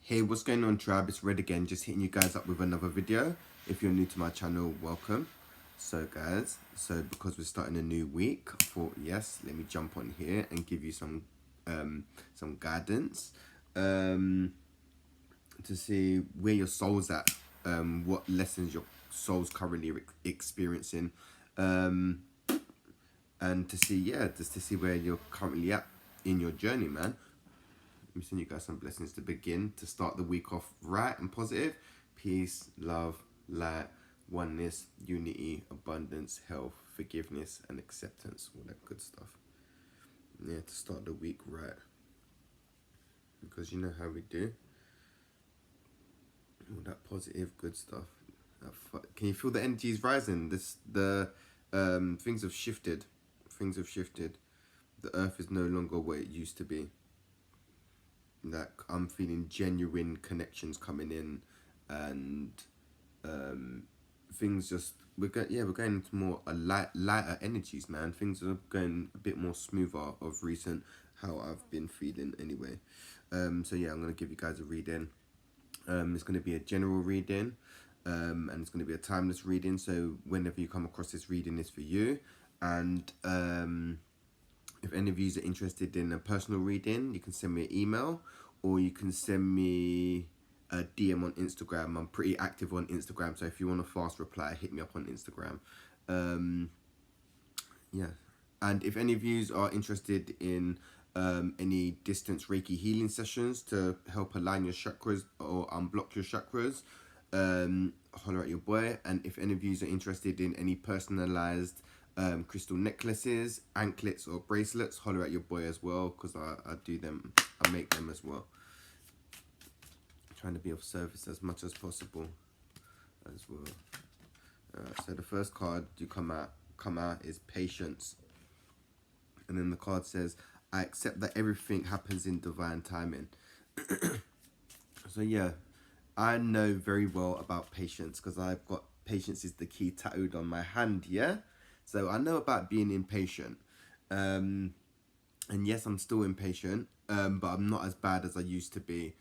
Hey, what's going on, tribe? It's Red again, just hitting you guys up with another video. If you're new to my channel, welcome. So guys, because we're starting a new week, I thought, yes, let me jump on here and give you some guidance to see where your soul's at, what lessons your soul's currently experiencing, and to see, just to see where you're currently at in your journey, man. Let me send you guys some blessings to begin, to start the week off right and positive. Peace, love, light, oneness, unity, abundance, health, forgiveness, and acceptance. All that good stuff. Yeah, to start the week right. Because you know how we do. All that positive, good stuff. Can you feel the energies rising? The things have shifted. Things have shifted. The earth is no longer what it used to be. Like, I'm feeling genuine connections coming in, and things just we're going into more lighter energies, man. Things are going a bit more smoother of recent, how I've been feeling anyway. So yeah, I'm gonna give you guys a reading. It's gonna be a general reading, and it's gonna be a timeless reading. So whenever you come across this reading, it's for you. And if any of you are interested in a personal reading, you can send me an email, or you can send me a DM on Instagram. I'm pretty active on Instagram, so if you want a fast reply, hit me up on Instagram. Yeah. And if any of you are interested in any distance Reiki healing sessions to help align your chakras or unblock your chakras, holler at your boy. And if any of you are interested in any personalized crystal necklaces, anklets, or bracelets, holler at your boy as well, because I do them, I make them as well. Trying to be of service as much as possible as well. So the first card you come out is patience, and then the card says, I accept that everything happens in divine timing. So yeah, I know very well about patience, because I've got patience is the key tattooed on my hand, yeah? So I know about being impatient. And yes, I'm still impatient, but I'm not as bad as I used to be.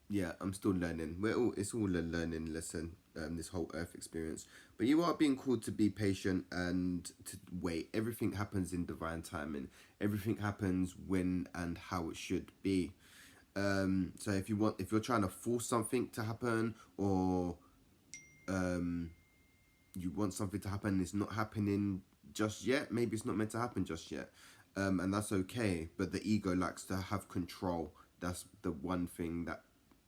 Yeah, I'm still learning. It's all a learning lesson, this whole earth experience. But you are being called to be patient and to wait. Everything happens in divine timing. Everything happens when and how it should be. So if you're trying to force something to happen, or you want something to happen and it's not happening just yet, maybe it's not meant to happen just yet, and that's okay. But the ego likes to have control. That's the one thing that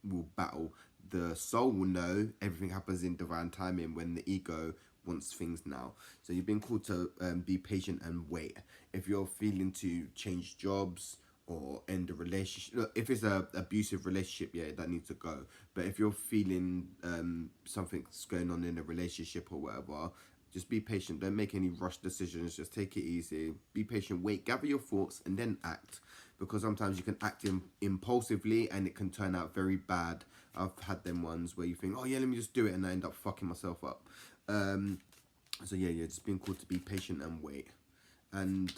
will battle. The soul will know everything happens in divine timing when the ego wants things now. So you've been called to be patient and wait. If you're feeling to change jobs or end a relationship, if it's a abusive relationship, yeah, that needs to go. But if you're feeling something's going on in a relationship or whatever, just be patient. Don't make any rush decisions. Just take it easy. Be patient. Wait. Gather your thoughts and then act. Because sometimes you can act impulsively and it can turn out very bad. I've had them ones where you think, oh yeah, let me just do it, and I end up fucking myself up. So yeah, you're just being called to be patient and wait. And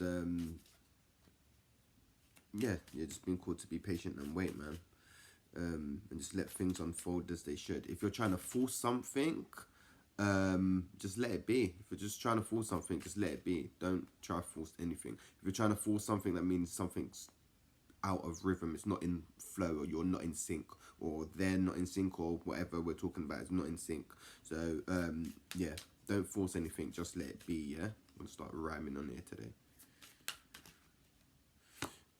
yeah, you're just being called to be patient and wait, man. And just let things unfold as they should. If you're trying to force something, just let it be. If you're just trying to force something, just let it be. Don't try to force anything. If you're trying to force something, that means something's out of rhythm, it's not in flow, or you're not in sync, or they're not in sync, or whatever we're talking about is not in sync. So yeah, don't force anything, just let it be. Yeah, I'm gonna start rhyming on here today.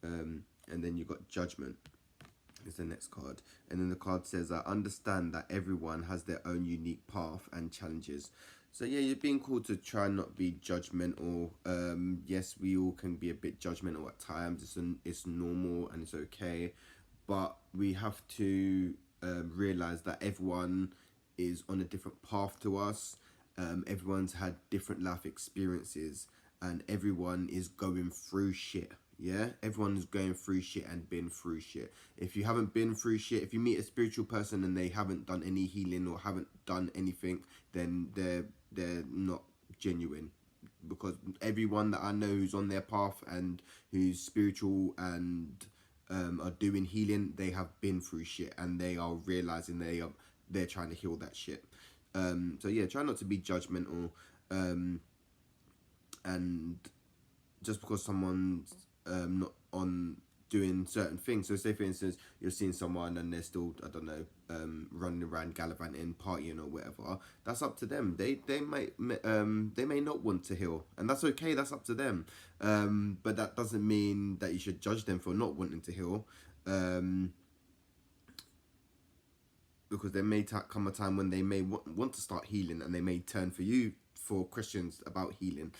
And then you got judgment is the next card, and then the card says, I understand that everyone has their own unique path and challenges. So yeah, you're being called to try not be judgmental. Yes, we all can be a bit judgmental at times. It's normal and it's okay, but we have to realize that everyone is on a different path to us. Everyone's had different life experiences, and everyone is going through shit. Yeah, everyone's going through shit and been through shit. If you haven't been through shit, if you meet a spiritual person and they haven't done any healing or haven't done anything, then they're not genuine. Because everyone that I know who's on their path and who's spiritual and are doing healing, they have been through shit and they are realizing they're trying to heal that shit. So yeah, try not to be judgmental, and just because someone's not on doing certain things. So say for instance you're seeing someone and they're still, I don't know, running around gallivanting, partying or whatever. That's up to them. They may not want to heal, and that's okay. That's up to them. But that doesn't mean that you should judge them for not wanting to heal. Because there may come a time when they may want to start healing, and they may turn for you for questions about healing.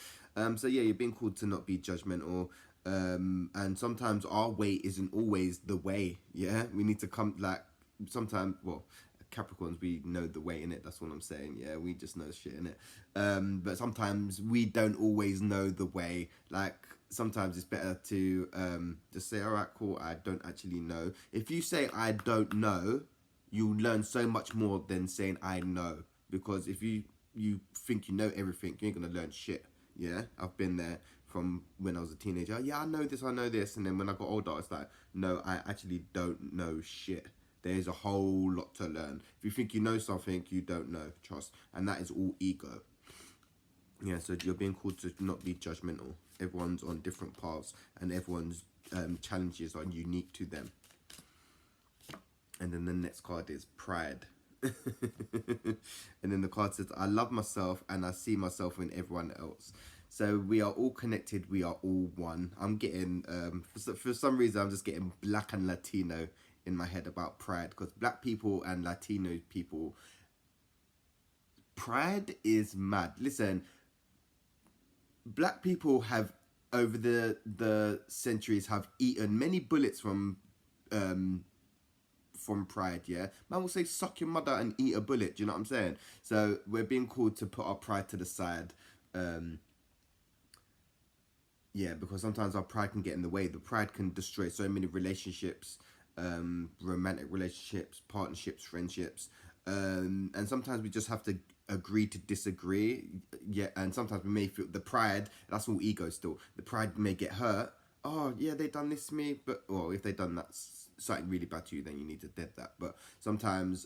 So yeah, you're being called to not be judgmental. And sometimes our way isn't always the way. Yeah, we need to come, like, sometimes, well, Capricorns, we know the way in it. That's what I'm saying. Yeah, we just know shit in it. But sometimes we don't always know the way. Like, sometimes it's better to just say, all right, cool, I don't actually know. If you say I don't know, you learn so much more than saying I know. Because if you think you know everything, you ain't gonna learn shit. Yeah, I've been there from when I was a teenager. Yeah, I know this, and then when I got older, it's like, no, I actually don't know shit. There's a whole lot to learn. If you think you know something, you don't know. Trust, and that is all ego. Yeah, so you're being called to not be judgmental. Everyone's on different paths, and everyone's challenges are unique to them. And then the next card is pride. And then the card says, I love myself and I see myself in everyone else. So we are all connected. We are all one. I'm getting, for some reason, I'm just getting black and Latino in my head about pride. Because black people and Latino people, pride is mad. Listen, black people have, over the centuries, have eaten many bullets from pride. Yeah, man will say suck your mother and eat a bullet. Do you know what I'm saying? So we're being called to put our pride to the side. Yeah, because sometimes our pride can get in the way. The pride can destroy so many relationships, romantic relationships, partnerships, friendships, and sometimes we just have to agree to disagree. Yeah, and sometimes we may feel the pride. That's all ego still. The pride may get hurt. Oh yeah, they done this to me, but well, if they done that something really bad to you, then you need to dead that. But sometimes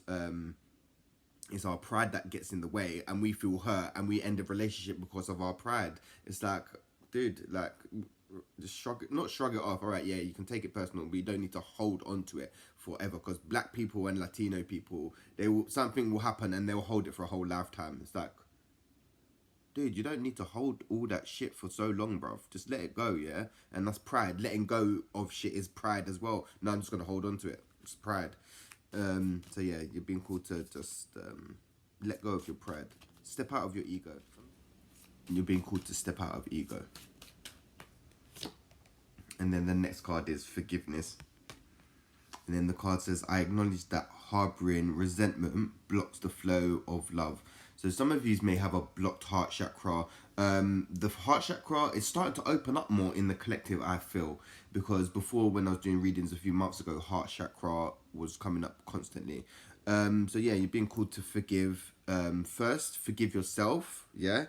it's our pride that gets in the way, and we feel hurt, and we end a relationship because of our pride. It's like, dude, like, just not shrug it off. All right, yeah, you can take it personal, but you don't need to hold on to it forever. Because black people and Latino people, something will happen and they'll hold it for a whole lifetime. It's like, dude, you don't need to hold all that shit for so long, bruv. Just let it go, yeah? And that's pride. Letting go of shit is pride as well. No, I'm just going to hold on to it. It's pride. So yeah, you're being called to just let go of your pride. Step out of your ego. You're being called to step out of ego. And then the next card is forgiveness. And then the card says, I acknowledge that harboring resentment blocks the flow of love. So some of you may have a blocked heart chakra. The heart chakra is starting to open up more in the collective, I feel. Because before, when I was doing readings a few months ago, heart chakra was coming up constantly. So yeah, you're being called to forgive. First, forgive yourself, yeah?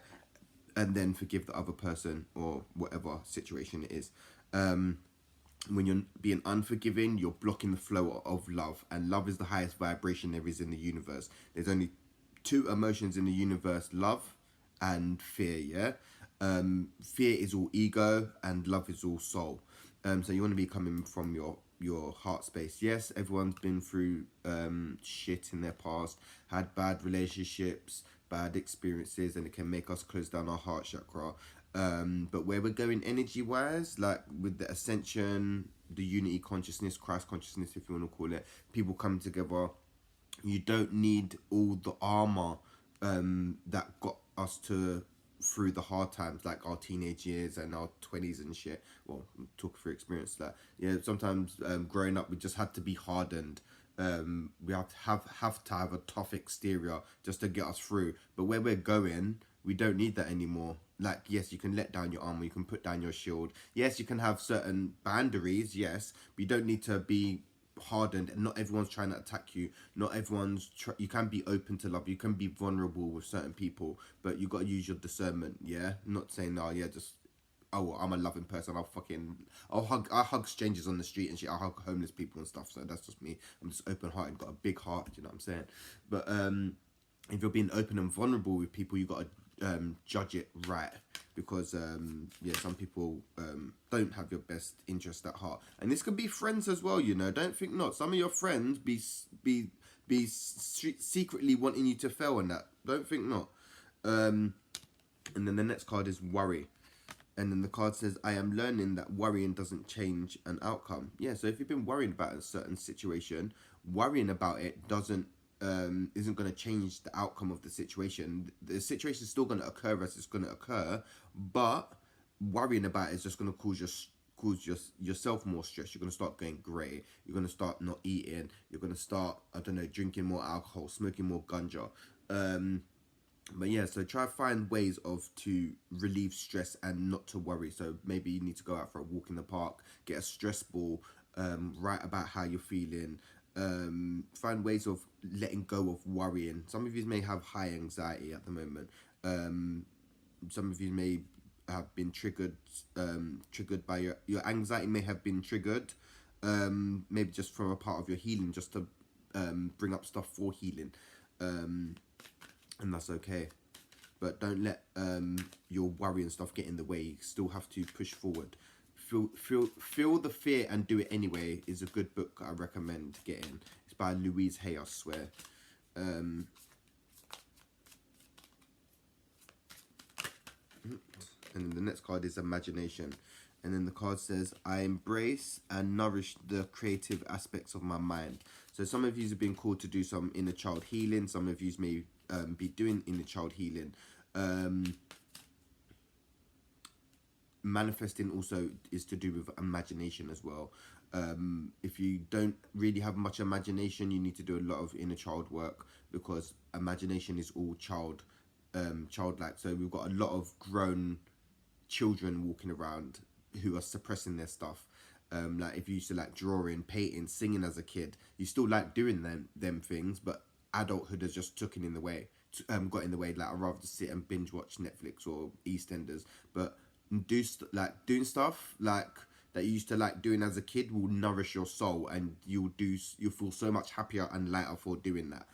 And then forgive the other person or whatever situation it is. When you're being unforgiving, you're blocking the flow of love. And love is the highest vibration there is in the universe. There's only two emotions in the universe, love and fear, yeah? Fear is all ego and love is all soul. So you want to be coming from your heart space. Yes, everyone's been through shit in their past, had bad relationships, bad experiences, and it can make us close down our heart chakra. But where we're going energy wise, like with the ascension, the unity consciousness, Christ consciousness, if you want to call it, people coming together, you don't need all the armor that got us through the hard times, like our teenage years and our 20s and shit. Well, I'm talking through experience, that sometimes growing up we just had to be hardened. We have to have a tough exterior just to get us through. But where we're going, we don't need that anymore. Like, yes, you can let down your armor, you can put down your shield. Yes, you can have certain boundaries, yes, but you don't need to be hardened. And not everyone's trying to attack you. Not everyone's you can be open to love. You can be vulnerable with certain people, but you got to use your discernment, yeah? Not saying, oh, yeah, just oh, I'm a loving person. I hug strangers on the street and shit. I hug homeless people and stuff. So that's just me. I'm just open hearted, got a big heart. You know what I'm saying? But if you're being open and vulnerable with people, you got to judge it right, because yeah, some people don't have your best interest at heart, and this could be friends as well. You know, don't think not. Some of your friends secretly wanting you to fail on that. Don't think not. And then the next card is worry. And then the card says, I am learning that worrying doesn't change an outcome. Yeah, so if you've been worried about a certain situation, worrying about it isn't going to change the outcome of the situation. The situation is still going to occur as it's going to occur, but worrying about it is just going to cause yourself more stress. You're going to start going grey. You're going to start not eating. You're going to start, I don't know, drinking more alcohol, smoking more ganja. But yeah, so try to find ways to relieve stress and not to worry. So maybe you need to go out for a walk in the park, get a stress ball, write about how you're feeling, find ways of letting go of worrying. Some of you may have high anxiety at the moment. Some of you may have been triggered by your anxiety may have been triggered, maybe just from a part of your healing, just to bring up stuff for healing. And that's okay, but don't let your worry and stuff get in the way. You still have to push forward. Feel the fear and do it anyway is a good book I recommend getting. It's by Louise Hay, I swear. And then the next card is imagination. And then the card says, I embrace and nourish the creative aspects of my mind. So some of you have been called to do some inner child healing. Some of you may be doing inner child healing. Manifesting also is to do with imagination as well. If you don't really have much imagination, you need to do a lot of inner child work, because imagination is all childlike. So we've got a lot of grown children walking around who are suppressing their stuff. Like if you used to like drawing, painting, singing as a kid, you still like doing them things, but adulthood has just got in the way. Like I'd rather just sit and binge watch Netflix or EastEnders, but doing stuff like that you used to like doing as a kid will nourish your soul, and you'll feel so much happier and lighter for doing that.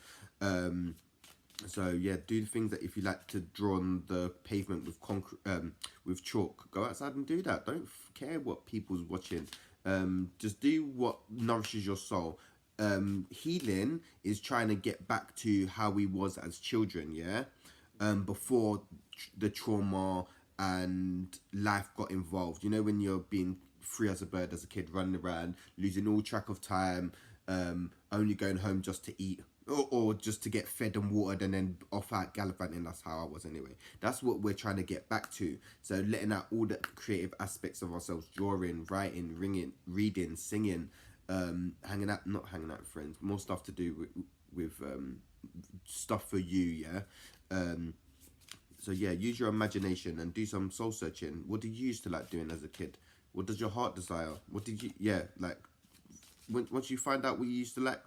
So yeah, do things that if you like to draw on the pavement with with chalk, go outside and do that. Don't care what people's watching. Just do what nourishes your soul. Healing is trying to get back to how we was as children, yeah, before the trauma and life got involved. You know, when you're being free as a bird as a kid, running around, losing all track of time, only going home just to eat, or just to get fed and watered and then off out gallivanting. That's how I was anyway. That's what we're trying to get back to. So letting out all the creative aspects of ourselves: drawing, writing, reading, singing, not hanging out with friends, more stuff to do with stuff for you, yeah. So yeah, use your imagination and do some soul searching. What did you used to like doing as a kid? What does your heart desire? What did you, yeah, like once you find out what you used to like,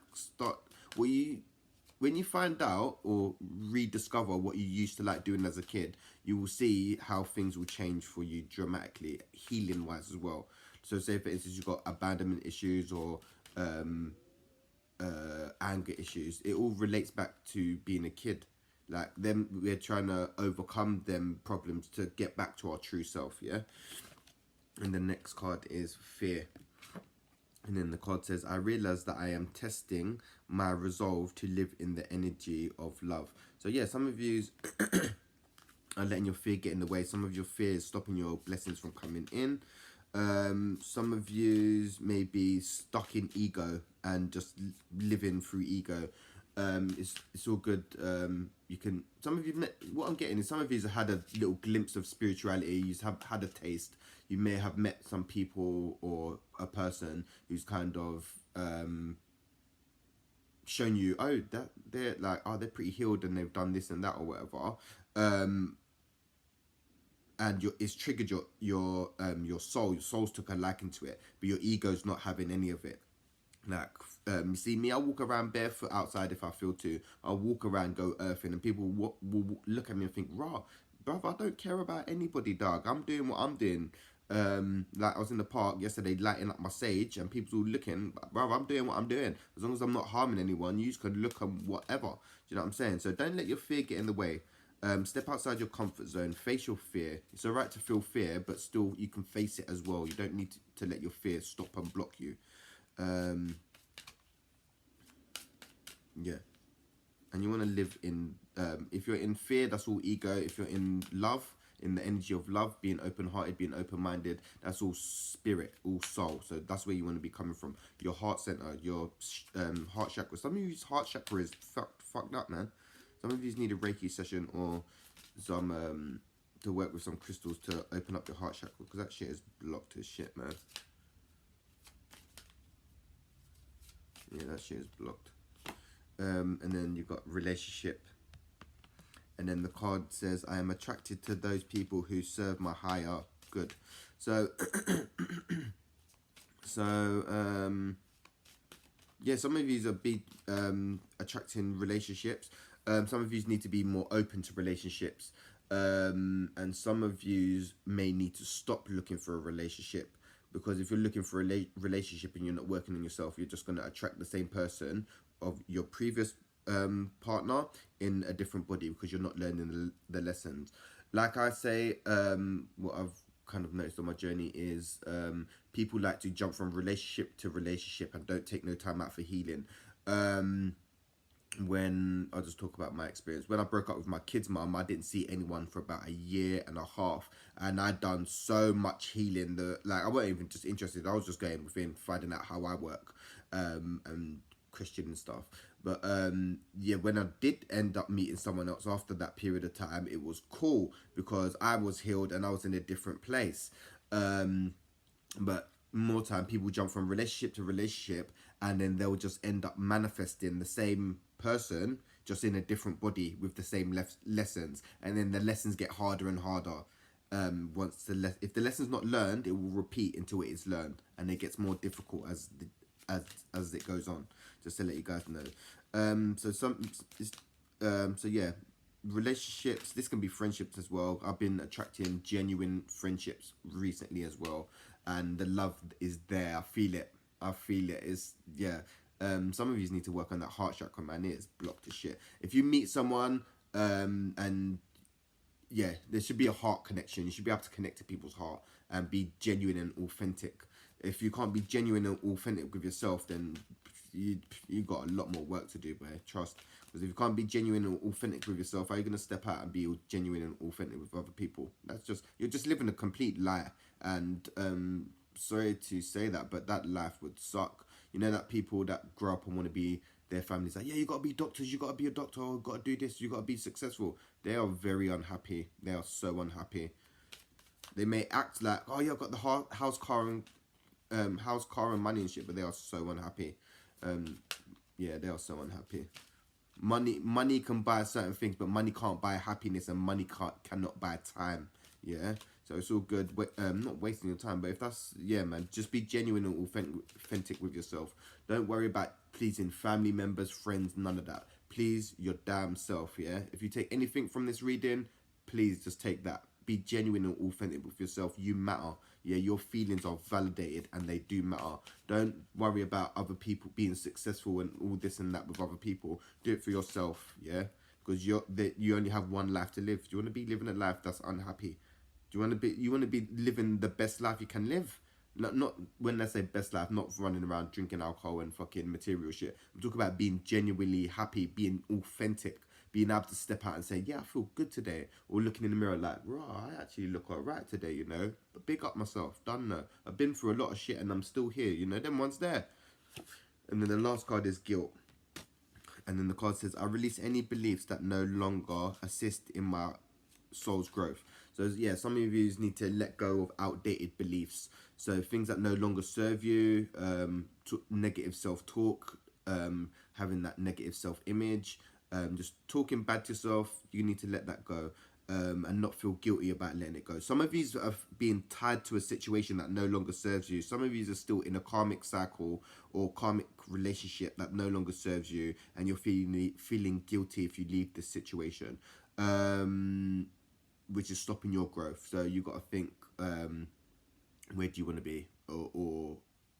when you find out or rediscover what you used to like doing as a kid, you will see how things will change for you dramatically, healing wise as well. So say for instance you've got abandonment issues or anger issues, it all relates back to being a kid. Like them, we're trying to overcome them problems to get back to our true self, yeah. And the next card is fear. And then the card says, I realize that I am testing my resolve to live in the energy of love. So yeah, some of you are letting your fear get in the way. Some of your fear is stopping your blessings from coming in. Some of you may be stuck in ego and just living through ego. It's all good. You can. Some of you met. What I'm getting is some of you have had a little glimpse of spirituality. You have had a taste. You may have met some people or a person who's kind of shown you, oh, that they're like, oh, they're pretty healed and they've done this and that or whatever. And it's triggered your soul. Your soul's took a liking to it, but your ego's not having any of it. Like, you see me, I walk around barefoot outside if I feel to. I'll walk around, go earthing, and people will look at me and think, rah, bruv, I don't care about anybody, dog. I'm doing what I'm doing. Like I was in the park yesterday lighting up my sage and people all looking, bruv, I'm doing what I'm doing. As long as I'm not harming anyone, you just can look and whatever. Do you know what I'm saying? So don't let your fear get in the way. Step outside your comfort zone, face your fear. It's alright to feel fear, but still you can face it as well. You don't need to let your fear stop and block you. Yeah. And you want to live in, if you're in fear, that's all ego. If you're in love, in the energy of love, being open-hearted, being open-minded, that's all spirit, all soul. So that's where you want to be coming from. Your heart center, your heart chakra. Some of you's heart chakra is fucked up, man. Some of you need a Reiki session or some to work with some crystals to open up your heart chakra, because that shit is blocked as shit, man. Yeah, that shit is blocked. And then you've got relationship. And then the card says, I am attracted to those people who serve my higher good. So, yeah, some of you are big attracting relationships. Some of you need to be more open to relationships. And some of you may need to stop looking for a relationship, because if you're looking for a relationship and you're not working on yourself, you're just going to attract the same person of your previous partner in a different body, because you're not learning the lessons. Like I say, what I've kind of noticed on my journey is people like to jump from relationship to relationship and don't take no time out for healing. When I'll just talk about my experience, when I broke up with my kid's mum, I didn't see anyone for about a year and a half, and I'd done so much healing that, like, I wasn't even just interested. I was just going within, finding out how I work, and Christian and stuff. But yeah, when I did end up meeting someone else after that period of time, it was cool because I was healed and I was in a different place. But more time, people jump from relationship to relationship, and then they'll just end up manifesting the same person just in a different body with the same lessons, and then the lessons get harder and harder. Once if the lesson's not learned, it will repeat until it is learned, and it gets more difficult as it goes on. Just to let you guys know. So yeah, relationships. This can be friendships as well. I've been attracting genuine friendships recently as well, and the love is there. I feel it. It's, yeah. Some of you need to work on that heart chakra, man. It's blocked as shit. If you meet someone, and yeah, there should be a heart connection. You should be able to connect to people's heart and be genuine and authentic. If you can't be genuine and authentic with yourself, then you got a lot more work to do, boy. Trust. Because if you can't be genuine and authentic with yourself, how are you gonna step out and be genuine and authentic with other people? You're just living a complete lie. And sorry to say that, but that life would suck. You know, that people that grow up and want to be, their families like, yeah, you gotta be doctors, you gotta be a doctor, you gotta do this, you gotta be successful. They are very unhappy. They are so unhappy. They may act like, oh yeah, I've got the house, car, and money and shit, but they are so unhappy. Yeah, they are so unhappy. Money can buy certain things, but money can't buy happiness, and money cannot buy time. Yeah, so it's all good. Not wasting your time, but if that's, yeah, man, just be genuine and authentic with yourself. Don't worry about pleasing family members, friends, none of that. Please your damn self. Yeah, if you take anything from this reading, please just take that. Be genuine and authentic with yourself. You matter. Yeah, your feelings are validated and they do matter. Don't worry about other people being successful and all this and that with other people. Do it for yourself, yeah? Because you only have one life to live. Do you want to be living a life that's unhappy? Do you want to be living the best life you can live? Not when I say best life, not running around drinking alcohol and fucking material shit. I'm talking about being genuinely happy, being authentic, being able to step out and say, yeah, I feel good today. Or looking in the mirror like, raw, I actually look alright today, you know. But big up myself, done no. I've been through a lot of shit and I'm still here, you know. Them ones there. And then the last card is guilt. And then the card says, I release any beliefs that no longer assist in my soul's growth. So yeah, some of you need to let go of outdated beliefs. So things that no longer serve you, negative self-talk, having that negative self-image, just talking bad to yourself, you need to let that go. And not feel guilty about letting it go. Some of you are being tied to a situation that no longer serves you. Some of you are still in a karmic cycle or karmic relationship that no longer serves you, and you're feeling guilty if you leave this situation. which is stopping your growth. So you got to think, where do you want to be, or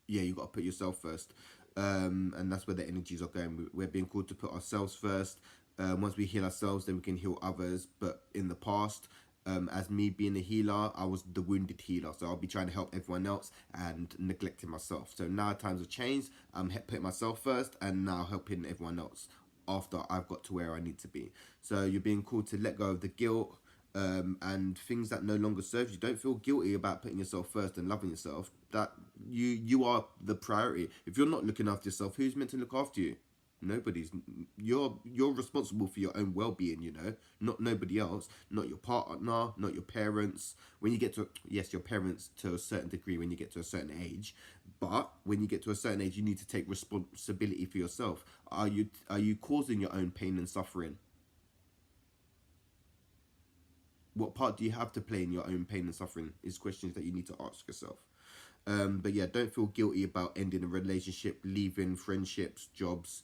yeah, you got to put yourself first, and that's where the energies are going. We're being called to put ourselves first. Once we heal ourselves, then we can heal others. But in the past, as me being a healer, I was the wounded healer, so I'll be trying to help everyone else and neglecting myself. So now times have changed. I'm putting myself first, and now helping everyone else after I've got to where I need to be. So you're being called to let go of the guilt, and things that no longer serve you. Don't feel guilty about putting yourself first and loving yourself. That you are the priority. If you're not looking after yourself, who's meant to look after you? Nobody's. You're responsible for your own well-being, you know, not nobody else, not your partner, not your parents. When you get to, yes, your parents to a certain degree when you get to a certain age, but when you get to a certain age, you need to take responsibility for yourself. Are you causing your own pain and suffering? What part do you have to play in your own pain and suffering is questions that you need to ask yourself. But yeah, don't feel guilty about ending a relationship, leaving friendships, jobs,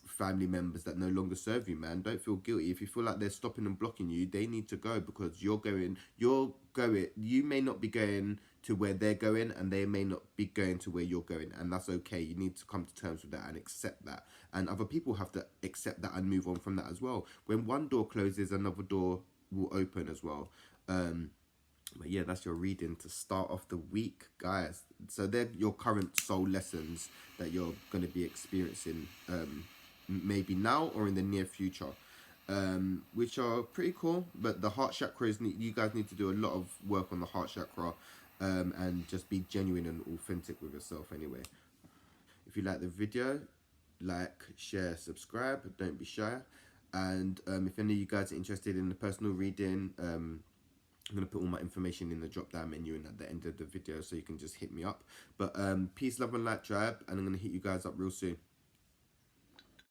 family members that no longer serve you, man. Don't feel guilty. If you feel like they're stopping and blocking you, they need to go, because you may not be going to where they're going, and they may not be going to where you're going, and that's okay. You need to come to terms with that and accept that. And other people have to accept that and move on from that as well. When one door closes, another door will open as well. But yeah, that's your reading to start off the week, guys. So they're your current soul lessons that you're going to be experiencing, maybe now or in the near future, which are pretty cool. But the heart chakra you guys need to do a lot of work on the heart chakra, and just be genuine and authentic with yourself anyway. If you like the video, like, share, subscribe. Don't be shy. And if any of you guys are interested in the personal reading, I'm going to put all my information in the drop down menu and at the end of the video, so you can just hit me up. But peace, love and light, tribe, and I'm going to hit you guys up real soon.